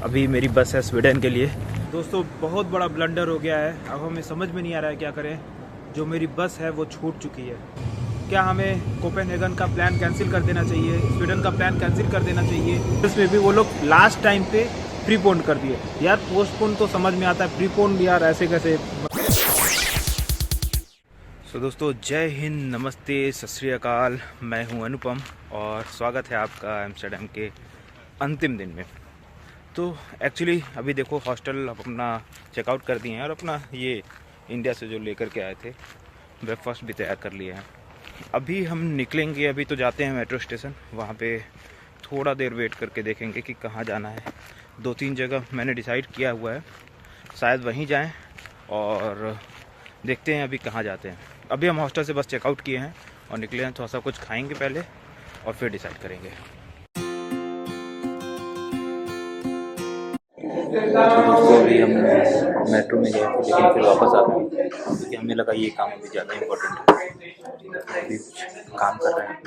अभी मेरी बस है स्वीडन के लिए। दोस्तों बहुत बड़ा ब्लंडर हो गया है, अब हमें समझ में नहीं आ रहा है क्या करें। जो मेरी बस है वो छूट चुकी है। क्या हमें कोपेनहेगन का प्लान कैंसिल कर देना चाहिए, स्वीडन का प्लान कैंसिल कर देना चाहिए? इसमें भी वो लोग लास्ट टाइम पे प्रीपोन कर दिए यार। पोस्टपोन तो समझ में आता है, प्रीपोन यार ऐसे कैसे। सो दोस्तों जय हिंद, नमस्ते, सत श्री अकाल। मैं हूं अनुपम और स्वागत है आपका एम्स्टर्डम के अंतिम दिन में। तो एक्चुअली अभी देखो हॉस्टल अपना चेकआउट कर दिए हैं और अपना ये इंडिया से जो लेकर के आए थे ब्रेकफास्ट भी तैयार कर लिए हैं। अभी हम निकलेंगे, अभी तो जाते हैं मेट्रो स्टेशन, वहाँ पे थोड़ा देर वेट करके देखेंगे कि कहाँ जाना है। 2-3 जगह मैंने डिसाइड किया हुआ है, शायद वहीं जाएं और देखते हैं अभी कहाँ जाते हैं। अभी हम हॉस्टल से बस चेकआउट किए हैं और निकले हैं, थोड़ा सा कुछ खाएंगे पहले और फिर डिसाइड करेंगे। तो दोस्तों अभी हम मेट्रो में गए थे लेकिन फिर वापस आ गए क्योंकि हमें लगा ये काम अभी ज़्यादा इम्पोर्टेंट है। अभी कुछ काम कर रहे हैं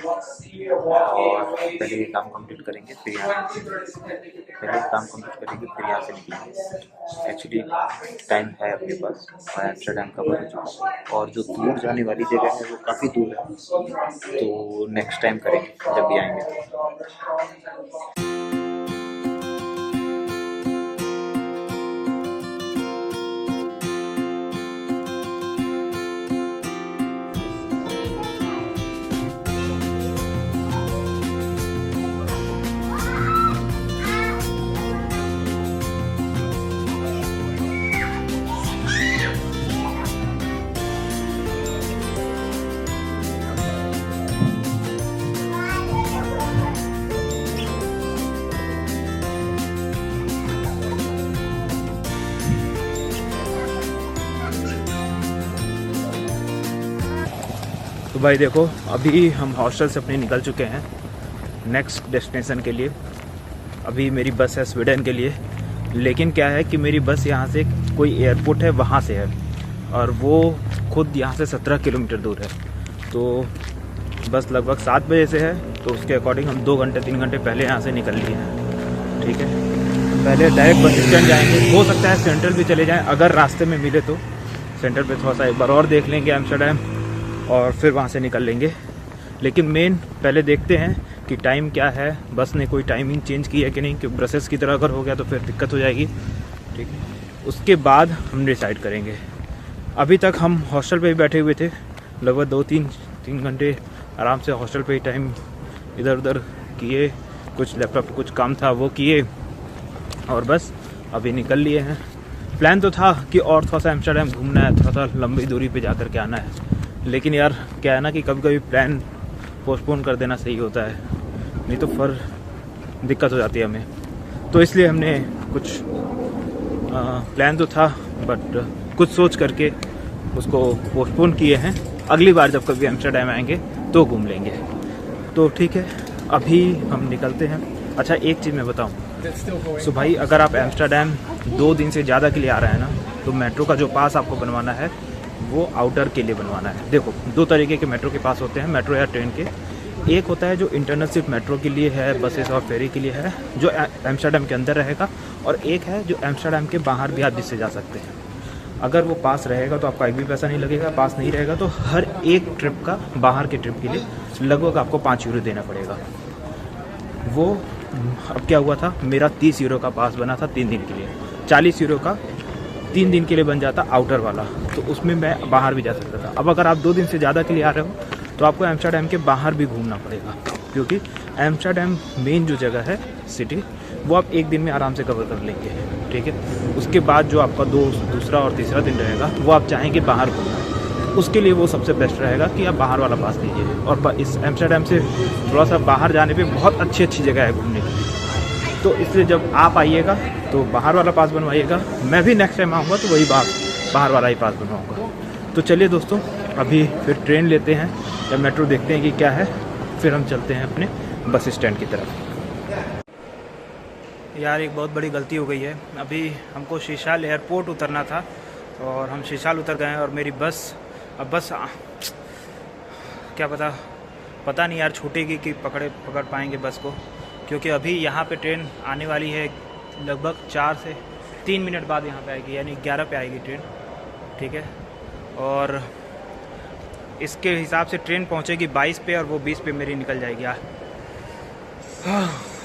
और पहले ये काम कंप्लीट करेंगे फिर यहाँ से निकलेंगे। एक्चुअली टाइम है अपने पास और एम्स्टर्डम का बन चुका है और जो दूर जाने वाली जगह है वो काफ़ी दूर है, तो नेक्स्ट टाइम करेंगे जब भी आएंगे। तो भाई देखो अभी हम हॉस्टल से अपने निकल चुके हैं नेक्स्ट डेस्टिनेशन के लिए। अभी मेरी बस है स्वीडन के लिए, लेकिन क्या है कि मेरी बस यहाँ से कोई एयरपोर्ट है वहाँ से है और वो खुद यहाँ से 17 किलोमीटर दूर है। तो बस लगभग 7 बजे से है, तो उसके अकॉर्डिंग हम 2-3 घंटे पहले यहाँ से निकल लिए हैं। ठीक है, पहले डायरेक्ट बस स्टैंड जाएंगे, हो सकता है सेंट्रल भी चले जाएँ, अगर रास्ते में मिले तो सेंट्रल पे थोड़ा सा एक बार और देख लेंगे एम्स्टर्डम और फिर वहाँ से निकल लेंगे। लेकिन मेन पहले देखते हैं कि टाइम क्या है, बस ने कोई टाइमिंग चेंज की है कि नहीं, क्योंकि ब्रसेस की तरह अगर हो गया तो फिर दिक्कत हो जाएगी। ठीक है, उसके बाद हम डिसाइड करेंगे। अभी तक हम हॉस्टल पे ही बैठे हुए थे, लगभग 2-3 घंटे आराम से हॉस्टल पे ही टाइम इधर उधर किए, कुछ लैपटॉप पे कुछ काम था वो किए और बस अभी निकल लिए हैं। प्लान तो था कि और थोड़ा सा एम्स्टर्डम घूमना है, थोड़ा सा लंबी दूरी पे जा कर के आना है, लेकिन यार क्या है ना कि कभी कभी प्लान पोस्टपोन कर देना सही होता है, नहीं तो फिर दिक्कत हो जाती है हमें। तो इसलिए हमने कुछ प्लान तो था बट कुछ सोच करके उसको पोस्टपोन किए हैं। अगली बार जब कभी एम्स्टर्डम आएंगे तो घूम लेंगे। तो ठीक है, अभी हम निकलते हैं। अच्छा एक चीज़ मैं बताऊं, सो भाई अगर आप एम्स्टर्डम 2 दिन से ज़्यादा के लिए आ रहे हैं ना, तो मेट्रो का जो पास आपको बनवाना है वो आउटर के लिए बनवाना है। देखो 2 तरीके के मेट्रो के पास होते हैं, मेट्रो या ट्रेन के। एक होता है जो इंटरनल सिर्फ मेट्रो के लिए है, बसेस और फेरी के लिए है, जो एम्स्टर्डम के अंदर रहेगा, और एक है जो एम्स्टर्डम के बाहर भी आप जिससे जा सकते हैं। अगर वो पास रहेगा तो आपका एक भी पैसा नहीं लगेगा, पास नहीं रहेगा तो हर एक ट्रिप का, बाहर के ट्रिप के लिए लगभग आपको 5 यूरो देना पड़ेगा। वो अब क्या हुआ था, मेरा 30 यूरो का पास बना था 3 दिन के लिए, 40 यूरो का 3 दिन के लिए बन जाता आउटर वाला, तो उसमें मैं बाहर भी जा सकता था। अब अगर आप 2 दिन से ज़्यादा के लिए आ रहे हो तो आपको एम्स्टर्डम के बाहर भी घूमना पड़ेगा, क्योंकि एम्स्टर्डम मेन जो जगह है सिटी, वो आप 1 दिन में आराम से कवर कर लेंगे। ठीक है, उसके बाद जो आपका दूसरा और तीसरा दिन रहेगा वो आप चाहेंगे बाहर घूमना, उसके लिए वो सबसे बेस्ट रहेगा कि आप बाहर वाला पास लीजिए। और इस एम्स्टर्डम से थोड़ा सा बाहर जाने पे बहुत अच्छी जगह है घूमने की, तो इसलिए जब आप आइएगा तो बाहर वाला पास बनवाइएगा। मैं भी नेक्स्ट टाइम आऊँगा तो वही बाहर वाला ही पास बनवाऊँगा। तो चलिए दोस्तों, अभी फिर ट्रेन लेते हैं या मेट्रो, देखते हैं कि क्या है, फिर हम चलते हैं अपने बस स्टैंड की तरफ। यार एक बहुत बड़ी गलती हो गई है, अभी हमको शीशाल एयरपोर्ट उतरना था और हम शीशाल उतर गए हैं और मेरी बस, अब बस क्या पता नहीं यार छूटेगी कि पकड़ पाएंगे बस को, क्योंकि अभी यहाँ पे ट्रेन आने वाली है लगभग 4 से 3 मिनट बाद यहाँ पे आएगी, यानी 11 पे आएगी ट्रेन, ठीक है। और इसके हिसाब से ट्रेन पहुँचेगी 22 पे और वो 20 पे मेरी निकल जाएगी यार।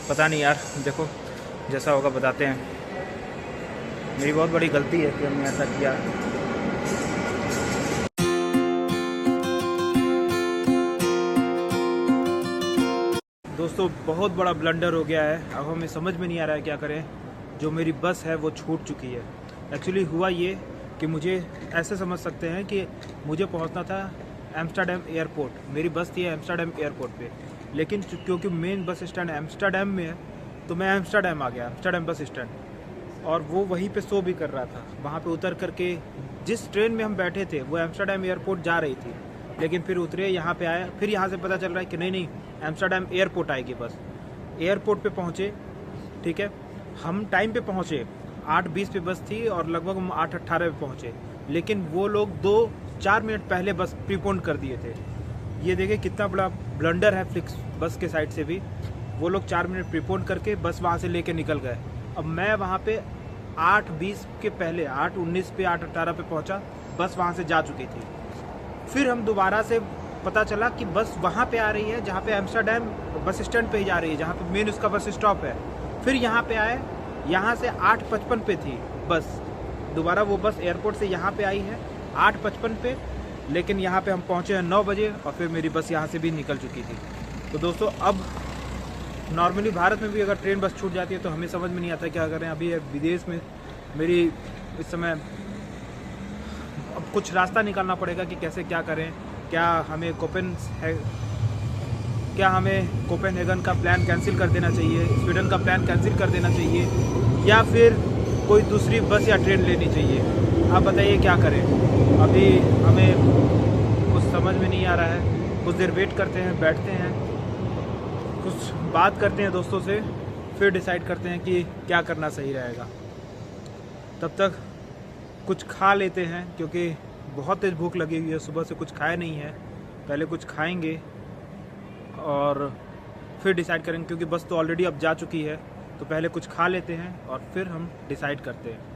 पता नहीं यार, देखो जैसा होगा बताते हैं। मेरी बहुत बड़ी गलती है कि हमने ऐसा किया। दोस्तों बहुत बड़ा ब्लंडर हो गया है, अब हमें समझ में नहीं आ रहा है क्या करें। जो मेरी बस है वो छूट चुकी है। एक्चुअली हुआ ये कि मुझे ऐसे समझ सकते हैं कि मुझे पहुंचना था एम्स्टर्डम एयरपोर्ट, मेरी बस थी एम्स्टर्डम एयरपोर्ट पे, लेकिन क्योंकि मेन बस स्टैंड एम्स्टर्डम में है तो मैं एम्स्टर्डम आ गया, एम्स्टर्डम बस स्टैंड, और वो वहीं पे शो भी कर रहा था। वहाँ पे उतर करके जिस ट्रेन में हम बैठे थे वो एम्स्टर्डम एयरपोर्ट जा रही थी, लेकिन फिर उतरे यहाँ पे आए, फिर यहाँ से पता चल रहा है कि नहीं एम्स्टर्डम एयरपोर्ट आएगी बस। एयरपोर्ट पे पहुँचे, ठीक है, हम टाइम पे पहुँचे, 8:20 पे बस थी और लगभग हम 8:18 पे पहुँचे, लेकिन वो लोग 2-4 मिनट पहले बस प्रीपोन कर दिए थे। ये देखे कितना बड़ा ब्लंडर है फ्लिक्स बस के साइड से भी। वो लोग 4 मिनट प्रीपोन करके बस वहाँ से लेके निकल गए। अब मैं वहाँ पे 8:20 के पहले 8:19 पे 8:18 पे पहुँचा, बस वहाँ से जा चुकी थी। फिर हम दोबारा से पता चला कि बस वहाँ पे आ रही है जहाँ पे एम्स्टर्डम बस स्टैंड पे ही जा रही है, जहाँ पे मेन उसका बस स्टॉप है। फिर यहाँ पे आए, यहाँ से 8:55 पे थी बस, दोबारा वो बस एयरपोर्ट से यहाँ पे आई है 8:55 पे, लेकिन यहाँ पे हम पहुँचे हैं 9 बजे और फिर मेरी बस यहाँ से भी निकल चुकी थी। तो दोस्तों अब नॉर्मली भारत में भी अगर ट्रेन बस छूट जाती है तो हमें समझ में नहीं आता क्या करें। अभी विदेश में मेरी इस समय अब कुछ रास्ता निकालना पड़ेगा कि कैसे क्या करें। क्या हमें कोपेनहेगन का प्लान कैंसिल कर देना चाहिए, स्वीडन का प्लान कैंसिल कर देना चाहिए, या फिर कोई दूसरी बस या ट्रेन लेनी चाहिए? आप बताइए क्या करें। अभी हमें कुछ समझ में नहीं आ रहा है। कुछ देर वेट करते हैं, बैठते हैं, कुछ बात करते हैं दोस्तों से, फिर डिसाइड करते हैं कि क्या करना सही रहेगा। तब तक कुछ खा लेते हैं क्योंकि बहुत तेज़ भूख लगी हुई है, सुबह से कुछ खाया नहीं है। पहले कुछ खाएंगे और फिर डिसाइड करेंगे, क्योंकि बस तो ऑलरेडी अब जा चुकी है। तो पहले कुछ खा लेते हैं और फिर हम डिसाइड करते हैं।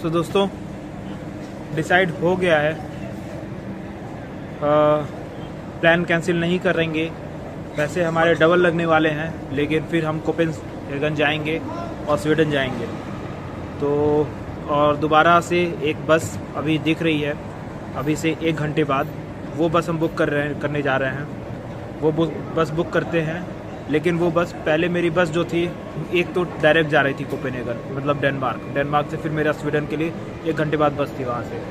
तो दोस्तों डिसाइड हो गया है, प्लान कैंसिल नहीं करेंगे। पैसे हमारे डबल लगने वाले हैं, लेकिन फिर हम कोपेनहेगन जाएंगे और स्वीडन जाएंगे। तो और दोबारा से एक बस अभी दिख रही है, अभी से 1 घंटे बाद वो बस हम बुक करने जा रहे हैं। वो बस बुक करते हैं, लेकिन वो बस पहले मेरी बस जो थी एक तो डायरेक्ट जा रही थी कोपेनहेगन, मतलब डेनमार्क से फिर मेरा स्वीडन के लिए 1 घंटे बाद बस थी वहाँ से।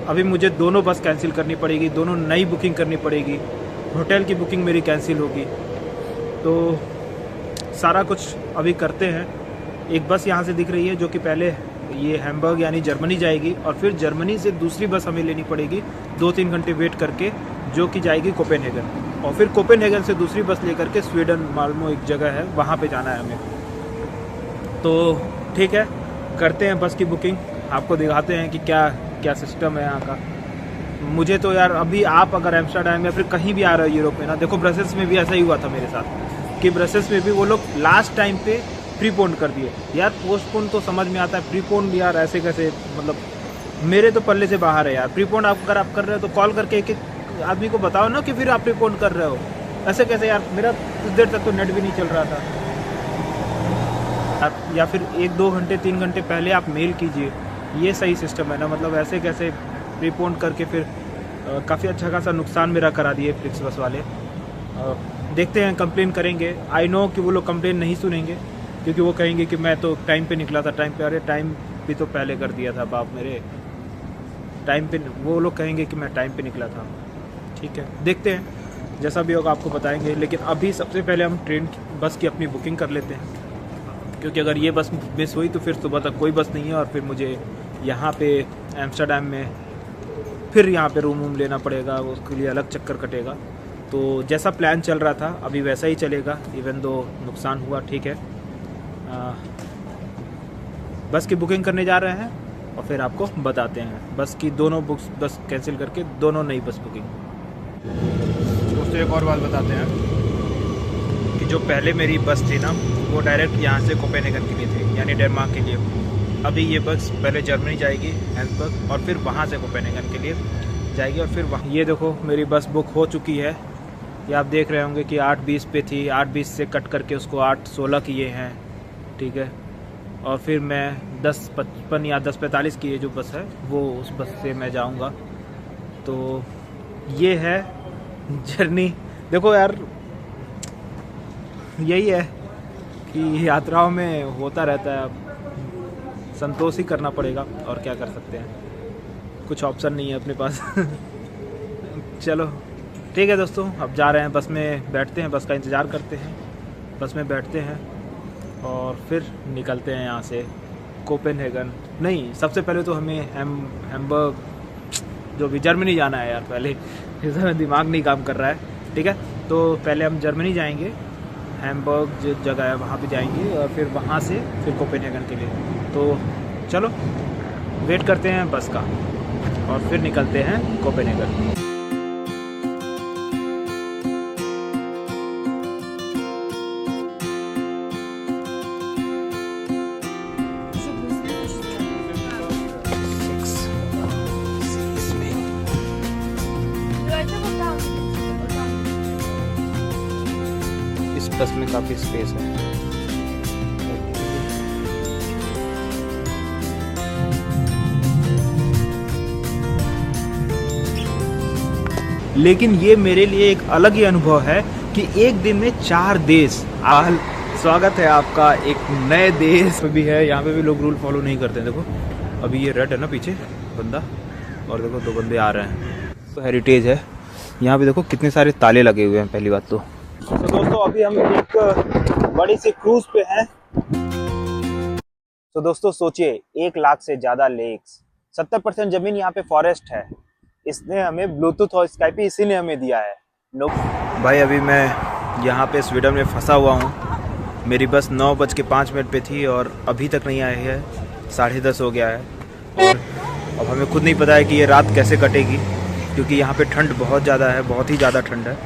अभी मुझे दोनों बस कैंसिल करनी पड़ेगी, दोनों नई बुकिंग करनी पड़ेगी, होटल की बुकिंग मेरी कैंसिल होगी। तो सारा कुछ अभी करते हैं। एक बस यहाँ से दिख रही है जो कि पहले ये हैम्बर्ग यानी जर्मनी जाएगी, और फिर जर्मनी से दूसरी बस हमें लेनी पड़ेगी 2-3 घंटे वेट करके, जो कि जाएगी कोपेनहेगन, और फिर कोपेनहेगन से दूसरी बस लेकर के स्वीडन माल्मो एक जगह है वहाँ पे जाना है हमें। तो ठीक है, करते हैं बस की बुकिंग, आपको दिखाते हैं कि क्या क्या सिस्टम है यहाँ का। मुझे तो यार अभी आप अगर एम्स्टर्डम या फिर कहीं भी आ रहे हो यूरोप में ना, देखो ब्रसेल्स में भी ऐसा ही हुआ था मेरे साथ कि ब्रसेल्स में भी वो लोग लास्ट टाइम पे प्रीपोन कर दिए। यार पोस्टपोन तो समझ में आता है, प्रीपोन यार ऐसे कैसे, मतलब मेरे तो पल्ले से बाहर है यार। प्रीपोन अगर आप कर रहे हो तो कॉल करके एक आदमी को बताओ ना कि फिर आप प्रीपोन कर रहे हो, ऐसे कैसे यार। मेरा कुछ देर तक तो नेट भी नहीं चल रहा था। या फिर 1-2 घंटे 3 घंटे पहले आप मेल कीजिए, ये सही सिस्टम है ना। मतलब ऐसे कैसे प्रीपोन करके फिर काफ़ी अच्छा खासा नुकसान मेरा करा दिए फ्लिक्स बस वाले। देखते हैं, कंप्लेन करेंगे। आई नो कि वो लोग कंप्लेन नहीं सुनेंगे, क्योंकि वो कहेंगे कि मैं तो टाइम पे निकला था, टाइम पे। अरे टाइम भी तो पहले कर दिया था बाप मेरे, टाइम पे। वो लोग कहेंगे कि मैं टाइम पे निकला था। ठीक है, देखते हैं, जैसा भी होगा आपको बताएंगे। लेकिन अभी सबसे पहले हम बस की अपनी बुकिंग कर लेते हैं, क्योंकि अगर ये बस मिस हुई तो फिर सुबह तक कोई बस नहीं है, और फिर मुझे यहाँ पे एम्स्टर्डम में फिर यहाँ पे रूम लेना पड़ेगा, उसके लिए अलग चक्कर कटेगा। तो जैसा प्लान चल रहा था अभी वैसा ही चलेगा, इवन दो नुकसान हुआ, ठीक है। बस की बुकिंग करने जा रहे हैं और फिर आपको बताते हैं। बस की दोनों बुक्स बस कैंसिल करके दोनों नई बस बुकिंग। दोस्तों एक और बात बताते हैं कि जो पहले मेरी बस थी ना, वो डायरेक्ट यहाँ से कोपेनहेगन के लिए थी, यानी डेनमार्क के लिए। अभी ये बस पहले जर्मनी जाएगी हैंसबर्ग और फिर वहाँ से कोपेनहेगन के लिए जाएगी और फिर वहाँ। ये देखो मेरी बस बुक हो चुकी है। ये आप देख रहे होंगे कि 8:20 पे थी, 8:20 से कट करके उसको 8:16 किए हैं, ठीक है। और फिर मैं 10:55 या 10:45 की ये जो बस है वो उस बस से मैं जाऊंगा। तो ये है जर्नी। देखो यार, यही है कि यात्राओं में होता रहता है, संतोष ही करना पड़ेगा और क्या कर सकते हैं, कुछ ऑप्शन नहीं है अपने पास। चलो ठीक है दोस्तों, अब जा रहे हैं, बस में बैठते हैं, बस का इंतज़ार करते हैं, बस में बैठते हैं और फिर निकलते हैं यहाँ से कोपेनहेगन। नहीं, सबसे पहले तो हमें हैम्बर्ग, जो भी जर्मनी जाना है यार, पहले इसमें दिमाग नहीं काम कर रहा है, ठीक है। तो पहले हम जर्मनी जाएंगे, हैम्बर्ग जो जगह है वहाँ पे जाएंगे और फिर वहाँ से फिर कोपेनहेगन के लिए। तो चलो वेट करते हैं बस का और फिर निकलते हैं कोपेनहेगन। इस बस में काफ़ी स्पेस है। लेकिन ये मेरे लिए एक अलग ही अनुभव है कि एक दिन में 4 देश। स्वागत है आपका एक नए देश पे भी है। यहाँ पे भी लोग रूल फॉलो नहीं करते हैं। देखो अभी ये रेड है ना पीछे बंदा, और देखो 2 बंदे आ रहे हैं। तो हेरिटेज है यहाँ पे, देखो कितने सारे ताले लगे हुए हैं पहली बात तो दोस्तों अभी हम एक बड़ी सी क्रूज पे हैं। तो दोस्तों सोचिए 1 लाख से ज़्यादा लेक्स, 70% ज़मीन यहाँ पे फॉरेस्ट है। इसने हमें ब्लूटूथ और स्काइपी इसी ने हमें दिया है। भाई अभी मैं यहाँ पे स्वीडन में फंसा हुआ हूँ। मेरी बस 9:05 पे थी और अभी तक नहीं आई है, 10:30 हो गया है। और अब हमें खुद नहीं पता है कि ये रात कैसे कटेगी, क्योंकि यहाँ पे ठंड बहुत ज़्यादा है, बहुत ही ज़्यादा ठंड है।